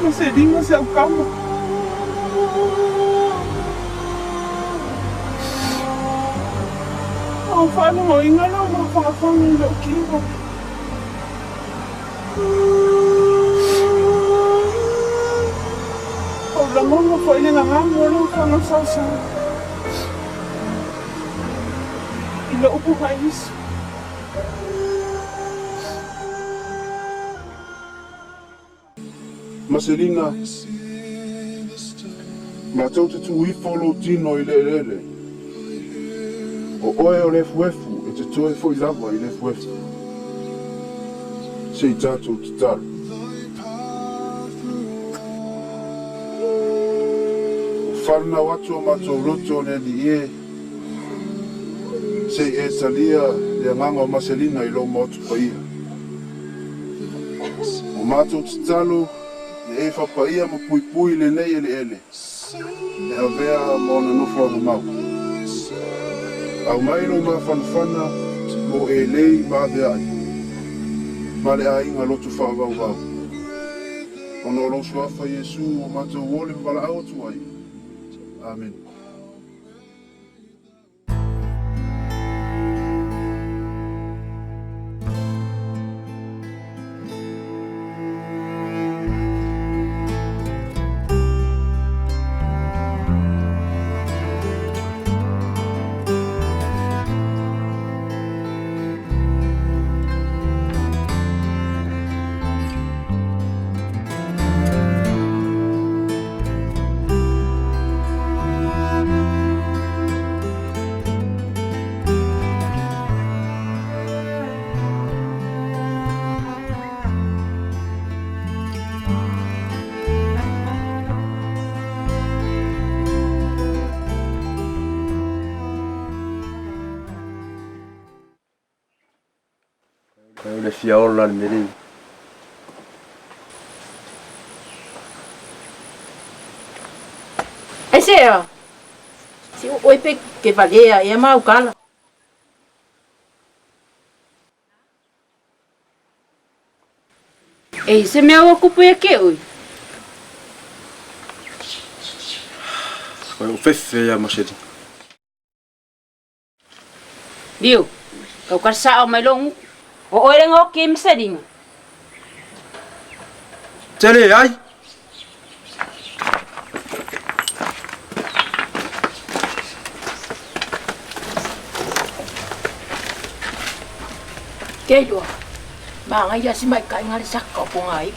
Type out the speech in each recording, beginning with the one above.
Marcelina se acalma. Ao whanu mo inga na mo whakawhanu leo kiwa. Au la monga whaile na ngamu alo whanga sasa. I la upu haisu. Marcelina, mātou te tu I wholo tino I le. O oe o le fuefu, e te toe fo I lava I le fuefu. Se I tātou te taru. O wharna watu o mātou roto ne li e. Se e talia le nganga o Marcelina I lo motu pa ia. O mātou te talu, e whapaia ma pui le nei ele. E havea mo na nofo anu mau. Au mailo ma whanwhana mo e lei ma vea ai. Ma le a inga lotu whawau. Ono lo swafa Yesu o mātou wole mbala au tu ai. Amen. Le fiaola le meri. Ese é. Se o oipe que valia é mau cala. Ei, se meu ocupo é que oi. O fefe ya Marcelina. Viu? Eu quero sair mais longo. O oirengo que me seringa. Tele ai. Que yo. Bang aja si mai kai ngali sak ko pungai.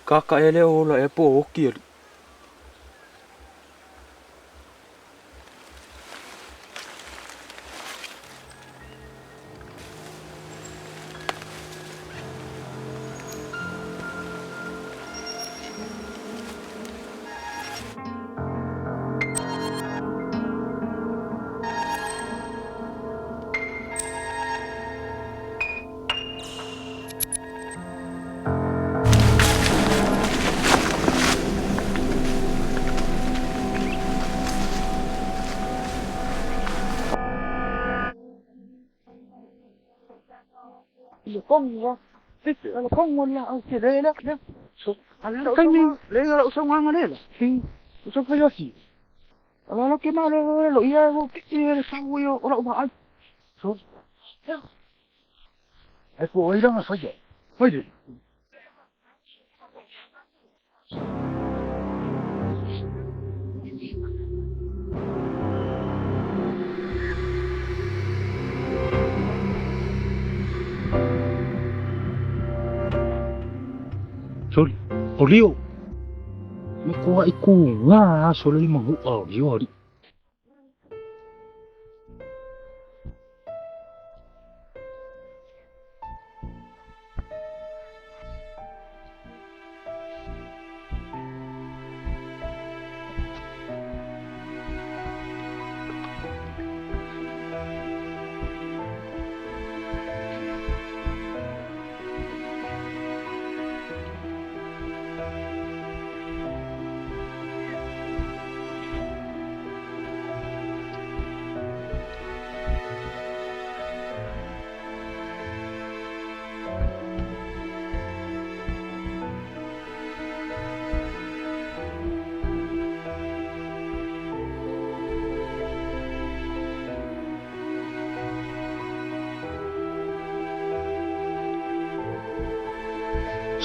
Kaka ele ola e po oki ali. Con wala si Lela so ala kami lega usang mga Lela si usang kayo si ala ke malo lo iya mo kiti sa uyo ora ba so ai po ira nga saja pwede Sol, Olio. Nakuha iku nga solo lima Olio ari.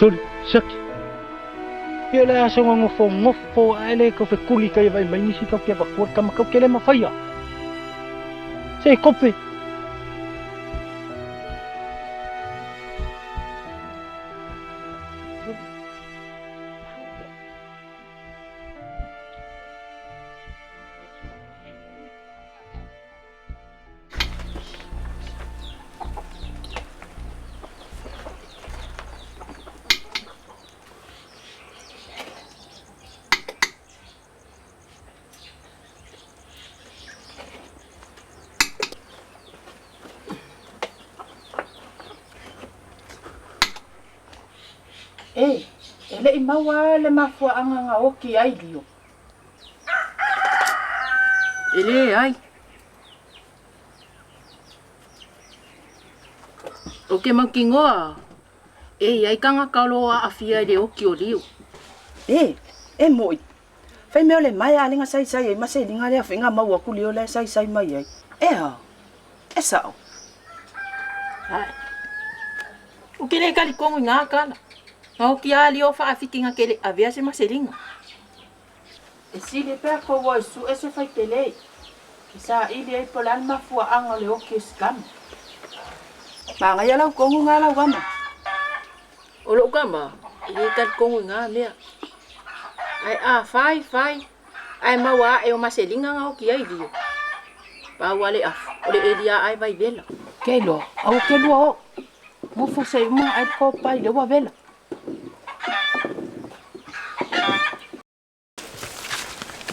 Sol, sak. Pela sa ngofo ale ko fe kuli kay vai mai nisi ka pia bakor ka makau kele mafaya. Sei kope. Ele imawa le mafua anga nga oki ai dio. Ele ai. Oke makingoa. Ai kanga kaloa afia de oki o dio. Moi. Fai meo le mai alinga sai e mase linga le afinga maua kuli o le sai mai ai. Sao. Ai. O que le kali kongu nga kana. Ngau ki ali o whaafiki ngā kele avea se maselinga. E si le pēr ko wai su e se whai telei. Sa ili ai polan mafua anga le oke skam. Mga yalaw kongo nga law gama. Olo gama, ikat kongo nga mea. Ai fai. Ai mawa e o maselinga nga o kia i dio. Pa wale ole elia ai vai vela. Kelo, au kelo o. Mo fo sei mo ai ko pai le wa vela.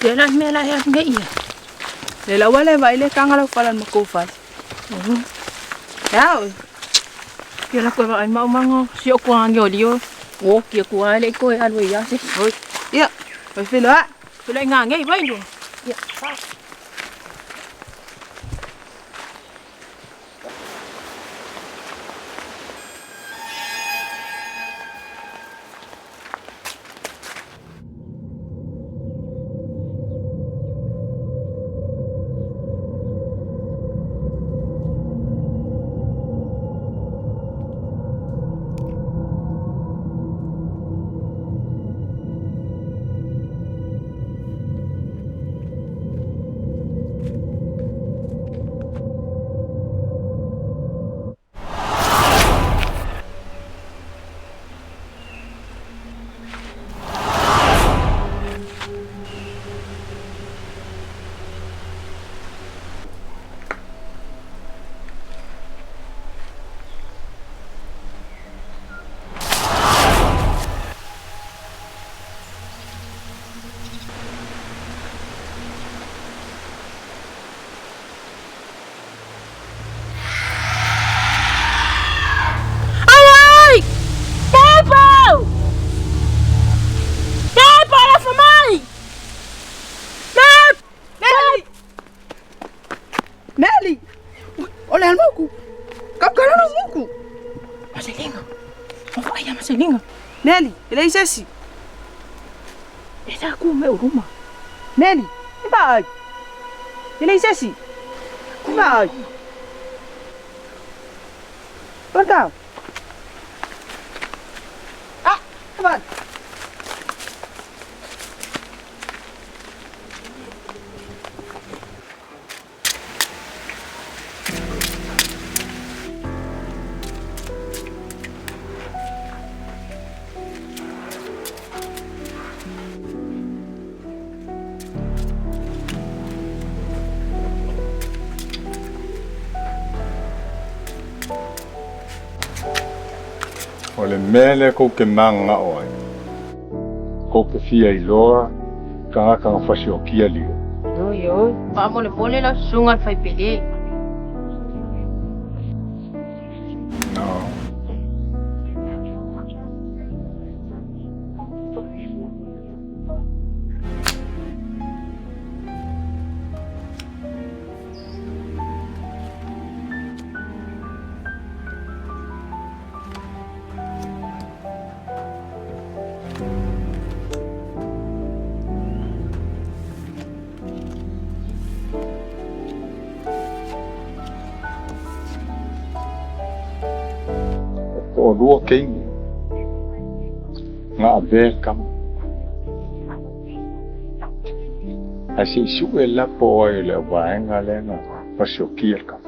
Vela mela ya ngai. Le la wale vai le kanga law falan makofas. Yao. Kela ko ai mau mango si o kwa ngi olio. O kia kwa le ko alwe ya se. Oi. Ya. Vai fila. Fila nga ngai vai ndo. Ya. Meli. Oleh almoku. Kap kana almoku. Maselinga. O vai ya maselinga. Meli, ele isesi. Esa ku meu rumah. Meli, ibai. Ele isesi. Ibai. Perkau. Kapan? O le mele ko ke manga oi. Ko ke fia I loa, ka whasi o kia lio. Yo. Vamos le pone la sunga al fai pele. No. O lua kengi. Ngā vē kam. A si sue lapo oi le waenga lenga whasi o kia kam.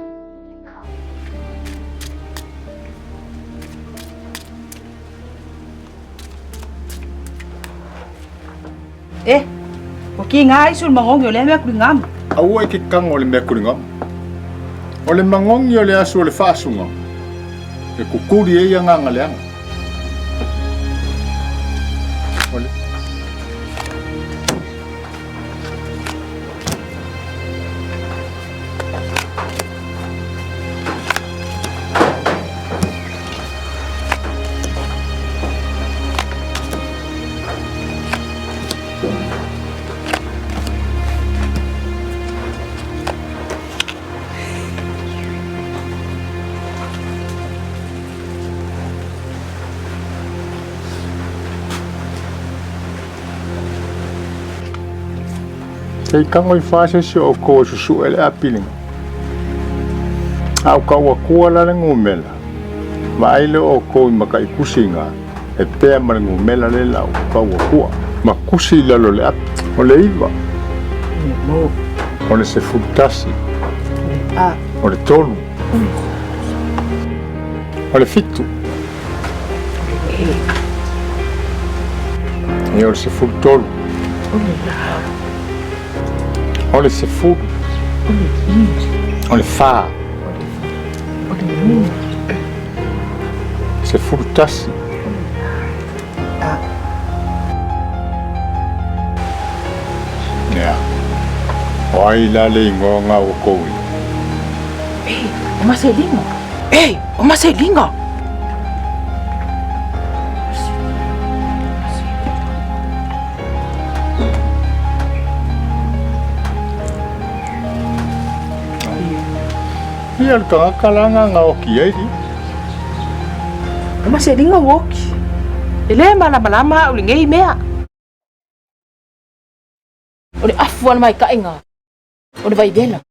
O ki ngā isul mangongi o le mea kuri ngam. Aua ki kanga o le mea kuringa. O le mangongi o le asu o le whaasunga. E kukuri e ia nganga leanga. Ole. Kei kango I whase si o ko susu ele apilinga. Au kaua kua lale ngumela. Waile o ko I maka I kusinga. E pea mara ngumela le lau kaua kua. Ma kusi lalo le api. O le iwa. Mo. O le se fulutasi. A. O le tolu. O le fitu. E o le se fulutolu. O le se fulu. O le fa. Se fulutasi. Nea. O ai la le ingonga o koui. O Marcelinho. Ei, o Marcelinho. Ia le kalanga nga o ki ai di. O Marcelinho woki. Ele malama o lingei mea. O le afu ana mai kainga. O le vai dela.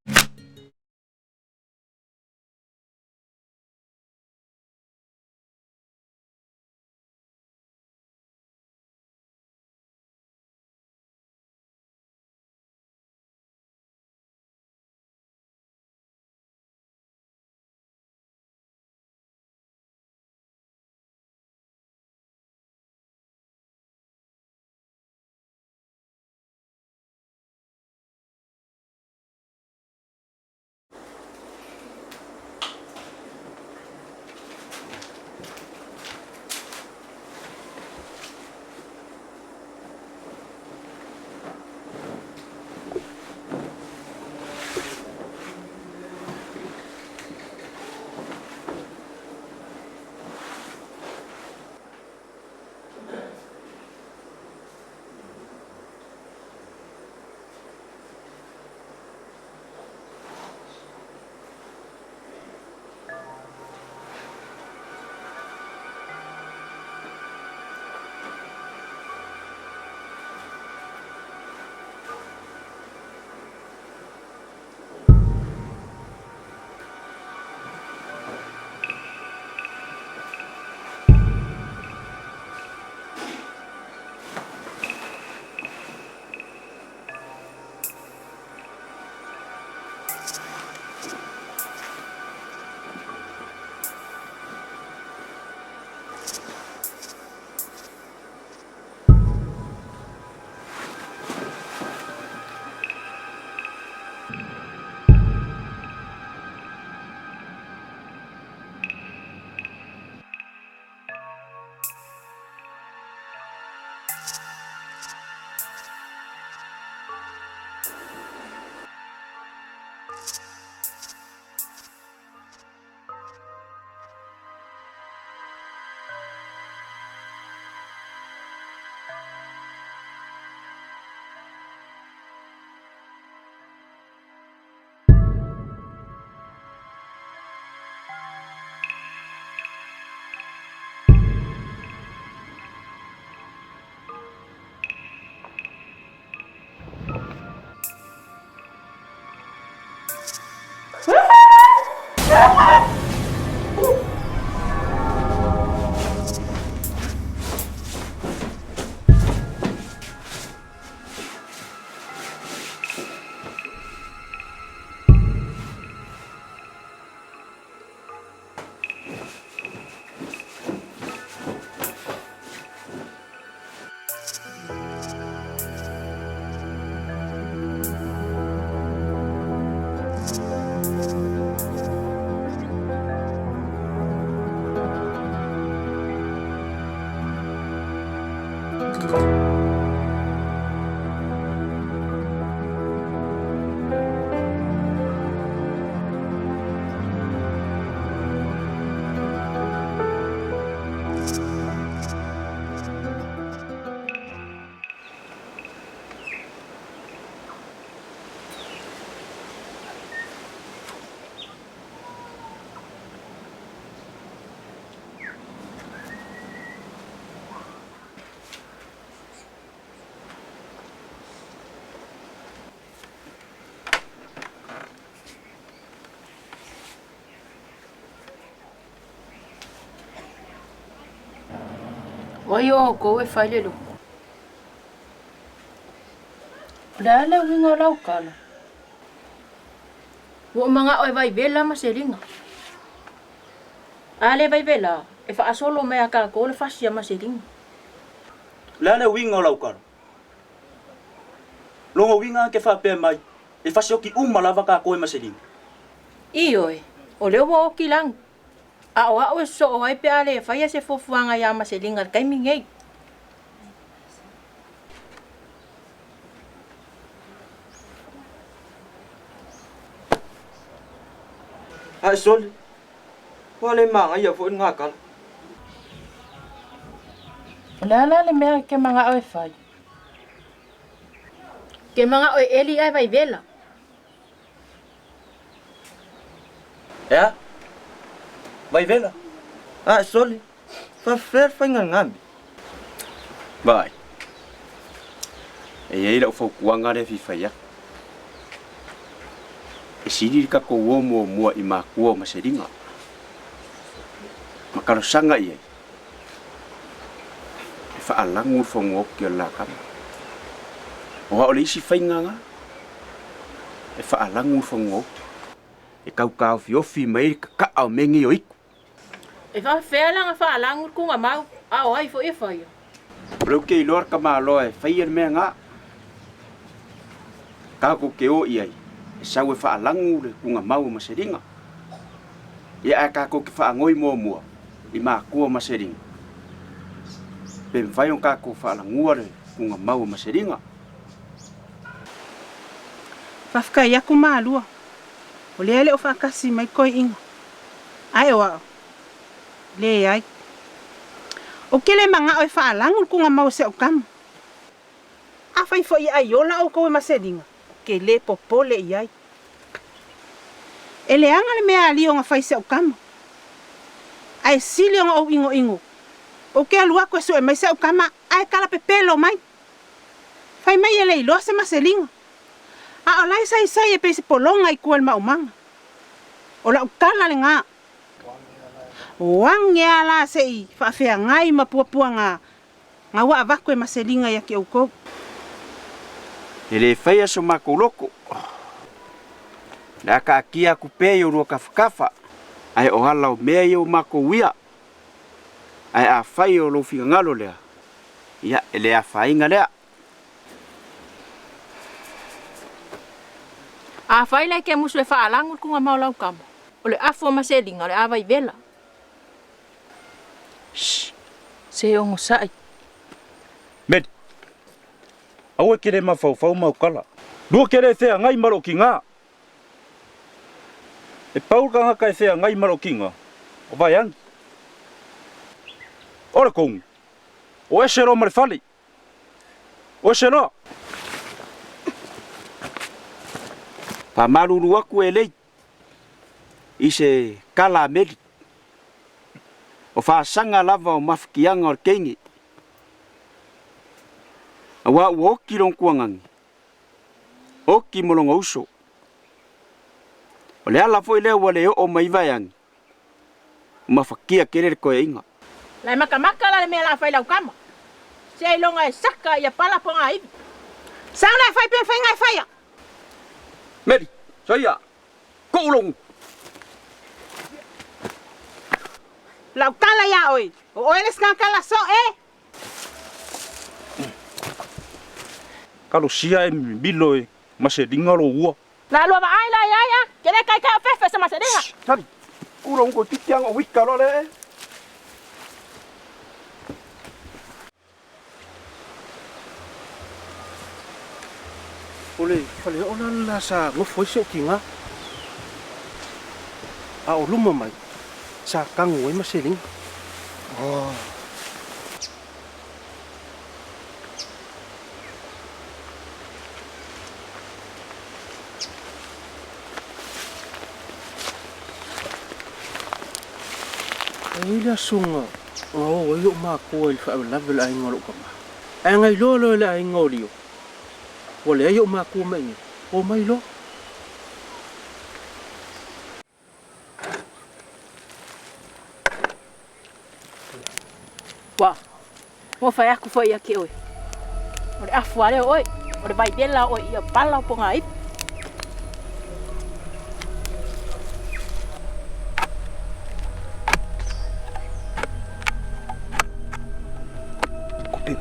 Wai o ko e fai le lu. La le winga lau kala. Wo mga oi vai vela maselinga. Ale vai vela e fa asolo me aka ko le fasia maselinga. Lana winga lau karo. Longa winga ke fa pe mai. E fasio ki lava ka koe maselinga. Ioi, o leo wo ki lang. A o so o ai pe ale fa ia se fofuanga ya maselinga kai mingei. Ai sol. Wale manga ia fo ngakal. Lana le mea ke mga oi fai. Ke mga oi eli ai vai vela. Ya. Vai vela. Ah, sol. Fa fer fa ngambi. Vai. E aí la fo kuanga le fifa ya. E siri ka ko mo mo I makua maselinga. Makalo sanga ia. E fa alangu fo ngok la kam. O o le isi fainga nga. E fa alangu fo ngok. E kau fiofi mai ka au mengi o iku. E fa fela nga fa langu ku nga mau. A o ai fo e fai. Bro ke lor ka malo e fai me nga. Ka ko ke o ia. E sau e fa alangu le ku nga mau maselinga. Ia ka ko ke fa ngoi mo. I makua maselinga. Pe vai on ka ko fa alangu le ku nga mau maselinga. Fafka ia ku malua. O le o whakasi mai koe inga. Ai o ao. Le ai. O kele manga oi whaalangun ku nga mau se o kama. A whai fo i ai ola o koe maselinga. Ke le popole i ai. E le anga le mea ali o nga whai se o kama. Ai sili o nga o ingo. O ke alua koe so e mai se o kama. Ai kala pepelo mai. Whai mai e le iloa se maselinga. A olai sai e pese polonga I kuel maumanga. O la ukala le ngā. Wange ala se I whawhea ngai mapua ngā. Ngā wa avako e maselinga ia ki au kou. E le whaia so mako loko. Nā ka kia kupe I urua kafakafa. Ai o halau mea I o mako wia. Ai a whai o lo whiga ngalo lea. Ia e lea whainga lea. A fai lai ke musu le fa alangu ku nga mau lau kama. O le afo maselinga o le avai vela. Shhh. Se ongo sai. Med. Aue kere mawhau mau kala. Lua kere thea ngai maro ki ngā. E paurkanga kai thea ngai maro ki ngā. O vai angi. Ora kong. O esero mare fali. O esero. Pa maruru aku e lei. I se kala meri. O whaasanga lava o mawhikianga o keingi. A wā uoki rong kuangangi. Oki molonga uso. O le ala foi leo wale o maivaiangi. O mawhikia kerere koe inga. Lai makamaka la le mea la fai lau kama. Se ai longa e saka ia pala ponga iwi. Sao lai whai pe whai ngai whaia. Meri, soia. Koulong. Lau kala ia oi. O oeles kala so e. Kalo sia e milo e maselinga lo ua. La lua ai la ia. Kene kai ka fefe sa maselinga. Tari, koulong ko titiang o wika lo le. Ole, fale ona la sa ngo foi se kinga. A o luma mai. Sa kango e maseling. Oh. Ila sunga. Oh, yo ma ko il fa level ai ngolo kama. Ai ngai lo le ai ngolio. Wale ayo maku mai. O mai lo. Wa. Mo fai aku foi aqui oi. Ore afuare oi. Ore vai bela oi ia pala ponga ai.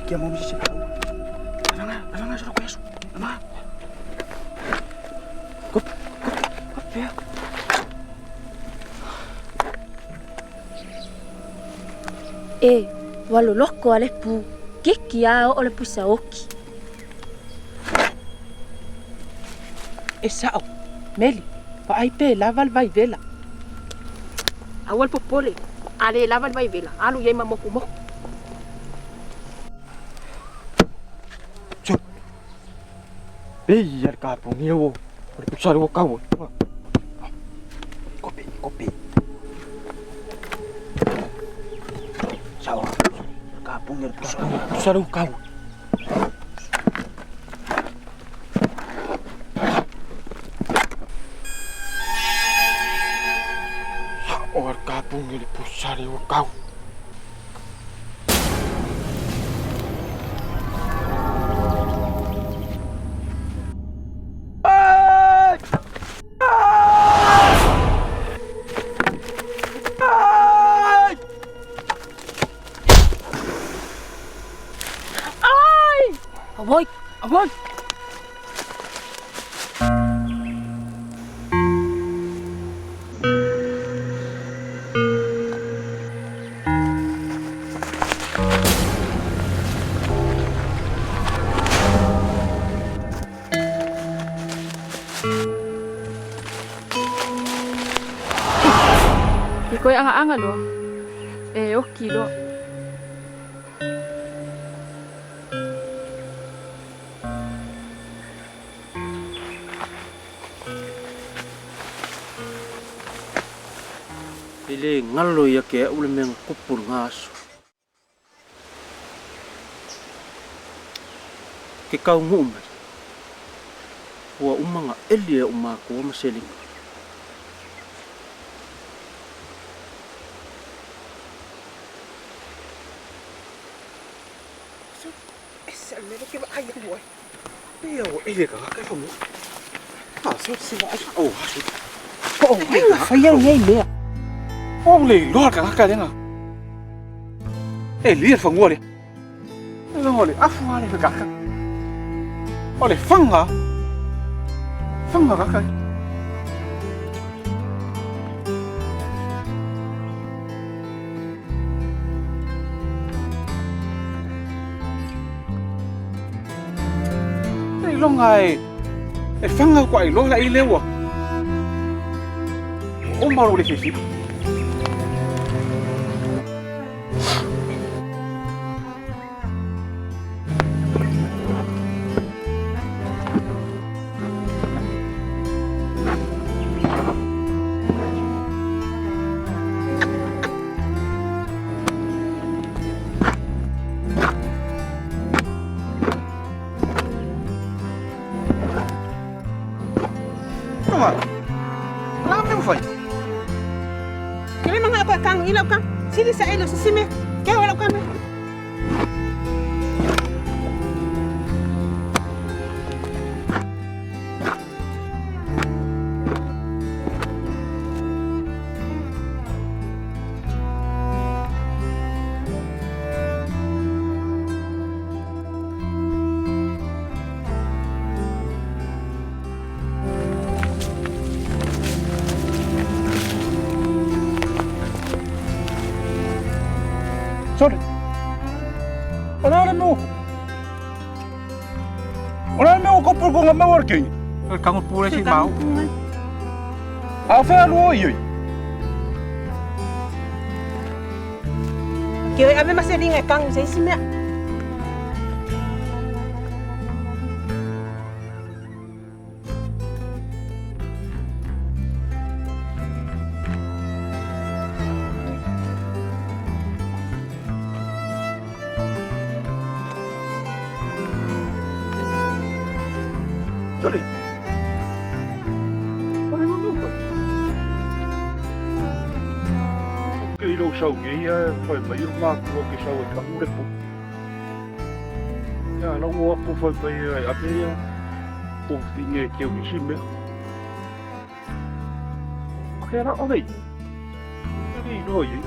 Kia mau misi tahu. Alanga suruh kesu. Ama. Kop ya. Waloloko ale pu. Kiki ao ole pusaoki. Sao, Meli, pa ai pe lava vai vela. Awal popole, ale lava vai vela. Alu yai mamoku mo. Cuk. Biar kapung nyewo. Pusar wo kau. Kopi. Sawa. Kapung nyer pusar wo kau. Kapung nyer pusar wo kau. Avoid! Iko'y anga-anga lo. Okay lo. Ile ngalo ya ke ule meng kupur ngaso. Ke kau ngumar. Wa umanga elia umako wa maseling. Esa me lo que va a ir, güey. Iya, ile ka ka kamu. Ah, so sila ay oh, hasu. Ay, faya ngay le. Ông lì loạt cả cái đấy nào. Ê, liệt phẳng ngồi đi. Nó ngồi đi, áp hoa đi phải cả. Ngồi đi, phăng hả? Phăng hả các cái? Ê, lo ngày. Ê, phăng hả quậy lo lại lêu à? Ôm bao đi xí. Kaya mga apa kang ilaw kang sili sa ilo sa sime. Kaya wala kami. Sorry. Orang mau kopur ko nga mawarking. Kamu pura si mau. Afa lo yoy. Kaya ame maseling ay kang sa sime. Sorry. Cái đồ sầu cái phải mấy lúc mà có cái sầu cái cũng được. Ya nó mua cũng phải phải ở đây cũng thì nghề kiểu cái sim đấy. Cái đó ở đây. Cái gì rồi vậy?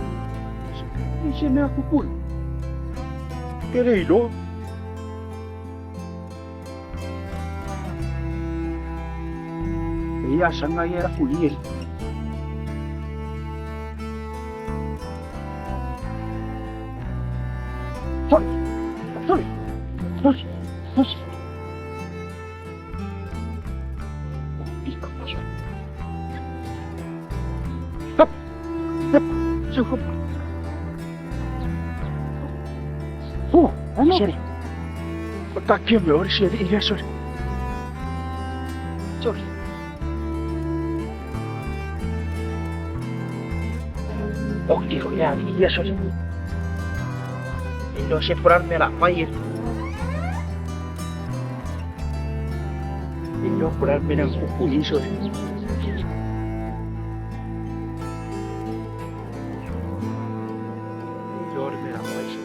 Cái sim này cũng buồn. kere ilo. Iya sanga era fulir. Sorry. Sorry. Sorry. Sorry. Hop. Hop. Cukup. Oh, ano? Sorry. Pagkakiyo mo, iya, sorry. Sorry. Okay, iya, sorry. Ilo separarme la fire. Ilo curarme ng kukuliso. Ilo me la fire.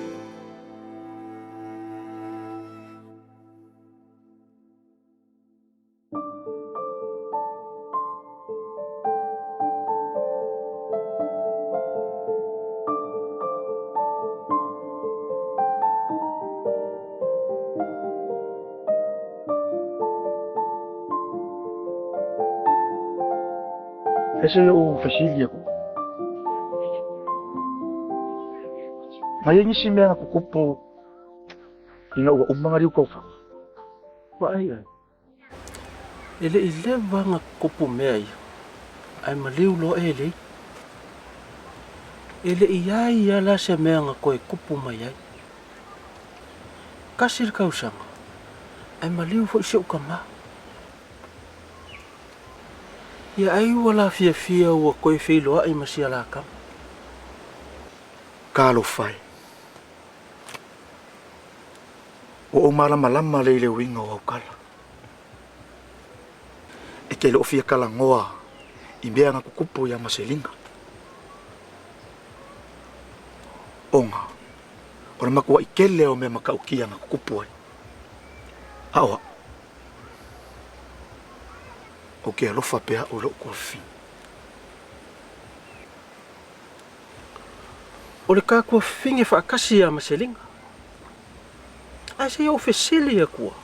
Ese es un facilio. Ngayon yung simya nga kukupo. Ina mga riw ko. Ba ay. Ile ba nga kupo me ay maliw lo ele. Ile iyay yala sa me nga koy kupo mayay. Kasir kausang ay maliw fo siya kama. Ya ay wala fia wa koy filo ay masialakam. Kalo fai. O malam malele winga wa kala. E ke lo fia kala ngoa. Imbea nga kukupo ya maselinga. Onga. Ora makuwa ikele o me makaukia nga kukupo ai. Awa. O ke alofa pea o lo kua fin. O le ka kua fin e whaakasi a maselinga. Ai se au fesili a kua.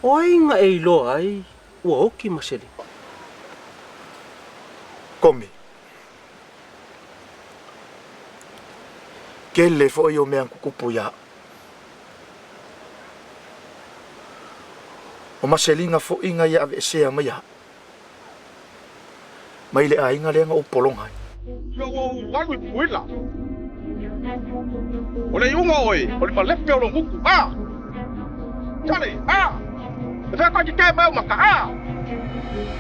O ai nga e ilo ai ua oki maselinga. Komi. Kele fo yo me ang kukupo ya. O maselinga fo inga ya ave sea maya. Mai le ainga le nga upolong hai. Yo wangu puila. Ole yunga oi, ole malepe ole muku. Ah. Chale, ah. Fa ka ke ba maka ah.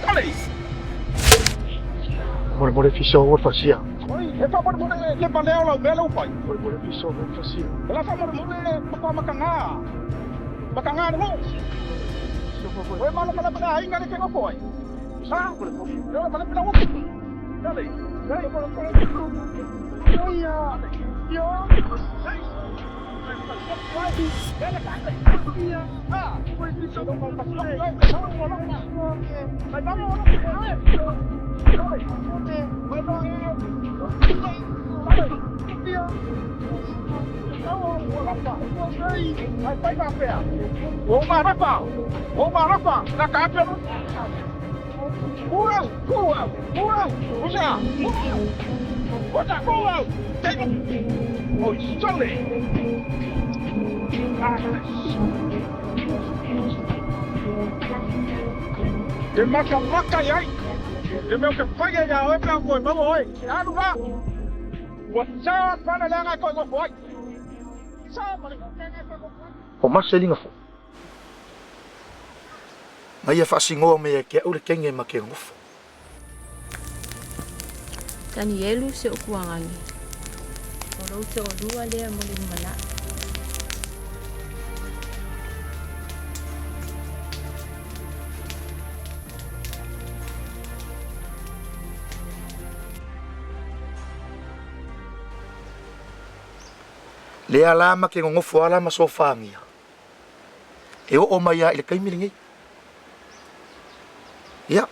Chale. Mole fiso o fasia. Oi, e fa mole le paneo la bela upai. Mole fiso o fasia. La fa mole maka nga. Maka nga no. Oi, malo kala pa ainga le ke go poi. Ah, yo male pina upu. Chale. Dai, oh ya. Yo. Hey. Oh, sorry. Để mà cầm mắt cây ấy, để mà cầm phơi nhà ở trong ngồi mà ngồi, ăn đúng không? What sao mà lại đang coi ngồi phơi? Sao mà lại đang coi ngồi phơi? O maselinga fo. Mai e fasingo me ke o le kenge ma ke ngofo. Danielu se o kuangangi. O rau te o lua lea mo le mana. Le alama ke ngofo ala ma sofangia. E o mai ya ile kaimilingi. Ya.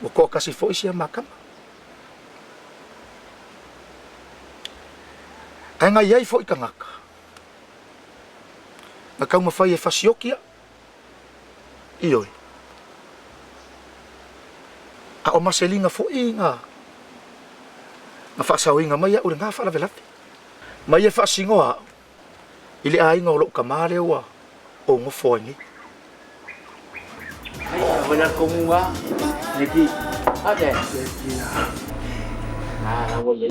O ko kasi fo isia makam. Ai ngai ai fo I kangaka. Na kau mawhai e whasiokia. Ioi. A o maselinga fo I ngā. Nga whaasaoinga mai a ure ngā whaalavelate. Mai e whaasingoa. Ile a inga o lo kamare ua. O ngofo ingi. Wala kumua. Niki. Okay. Wala.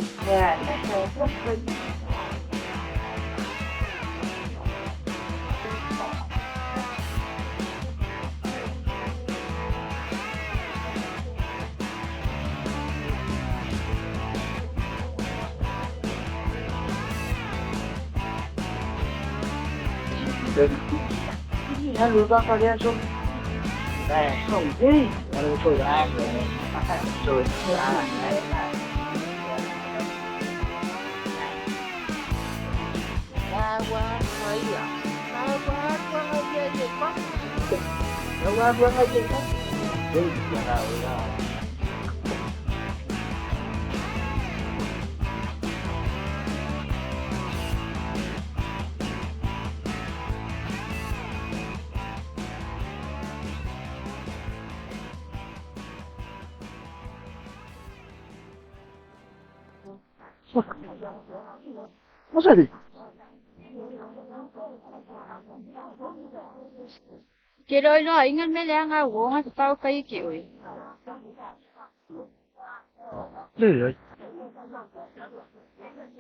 Lalu bakal dia so. Không đi. Lalu so dah. So. Masa ni? Kira ilo ingat me le nga wo nga tao kai ki oi. Le.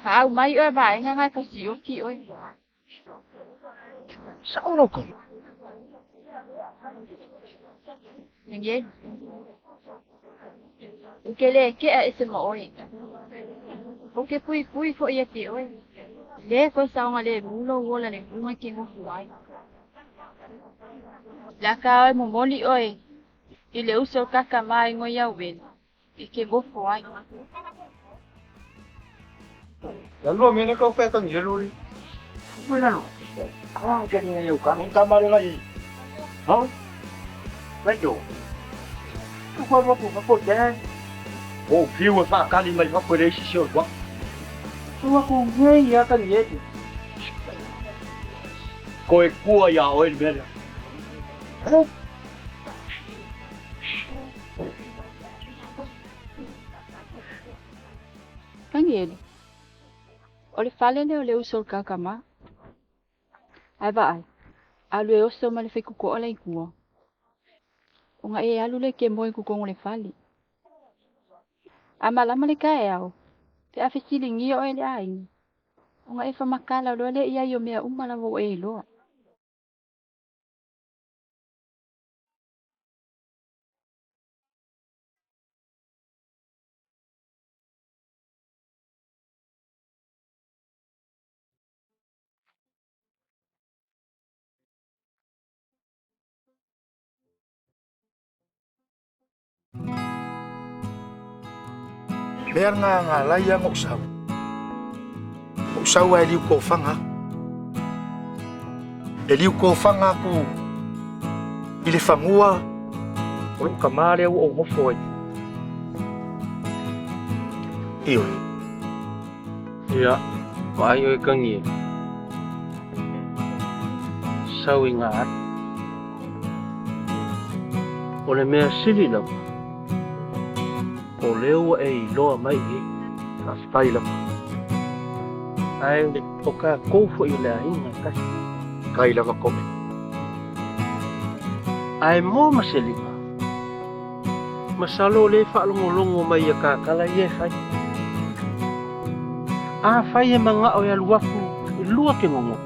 Ha mai oi ba nga ka si o ki oi. Sao nó còn? Nge. Kele ke a ese mo oi. Oke pui fo ia ki oi. Le ko sa nga le mulo wola le nga ki mo fuai. La ka oi mo moli oi. Ile uso kaka mai ngo ya wen. Ike bo fuai. Lalu mene kau fai kan jelu ni. Mana lo? Ah, jadi ni yo kan kamar lagi. Ha? Betul. Kau mau apa dah? Oh, piu fa kali mai fa pode si sio wa. Tu aku ngai ya kan ye. Koi kua ya oi bela. Kan ele. Ole fale le ole uso kakama. Ai ba ai. Alu e oso male fe kuko ala ikua. Onga e alu le ke moi kuko ngole fale. Amala male ka e au. Te afe silingi o ele ai. Onga e fa makala lo le ia yo mea umala wo e lo. Mea ngā lai a ngau sau. Ngau sau ai liu ko whanga. E liu ko whanga ku I le whangua o kamare o ngofo ai. Ioi. Ia, mai oi kangi. Sau I ngā. O le mea sili lau. O leo e loa mai e. Ka whai lau. Ai o ka kofo I le ainga kasi. Kai lau kome. Ai mo maselima. Masalo le whaalongolongo mai a kakala I e whai. A whai e mga o aluaku I lua ke ngongo.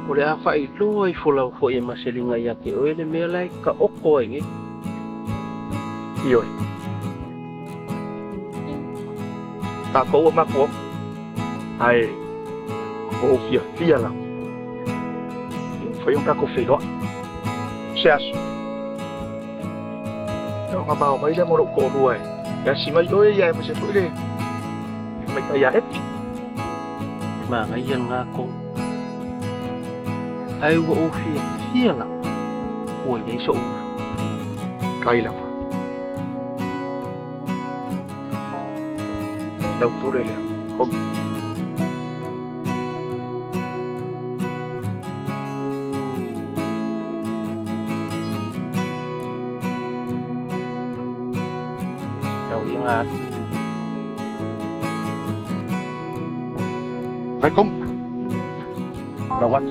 O le a whai loa I wholau fo e maselinga I ake o ele mea lai ka oko ai nge. Ioi. Ta ko ma ko. Ai. Ko fia la. Foi ka ko filo. Seaso. Yo nga ba mai le mo ko ruai. Ya si mai oi ya mo se foi. Mai ka ya et. Ma ngai nga ko. Ai wo o fia la. O ye so. Kai la. Đâu tôi đây là không Assalamualaikum. Rawat.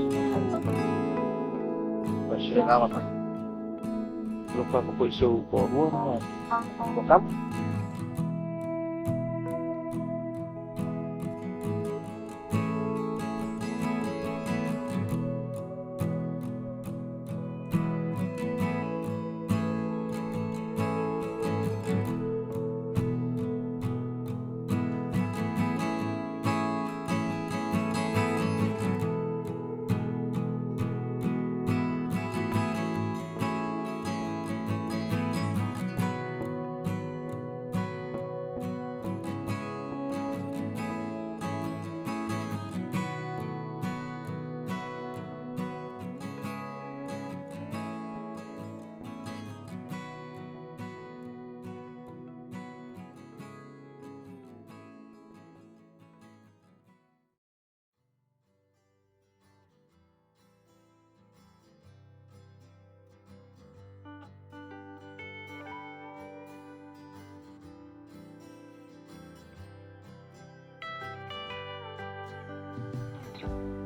Salamat. Lupa ko po iso ko. Welcome.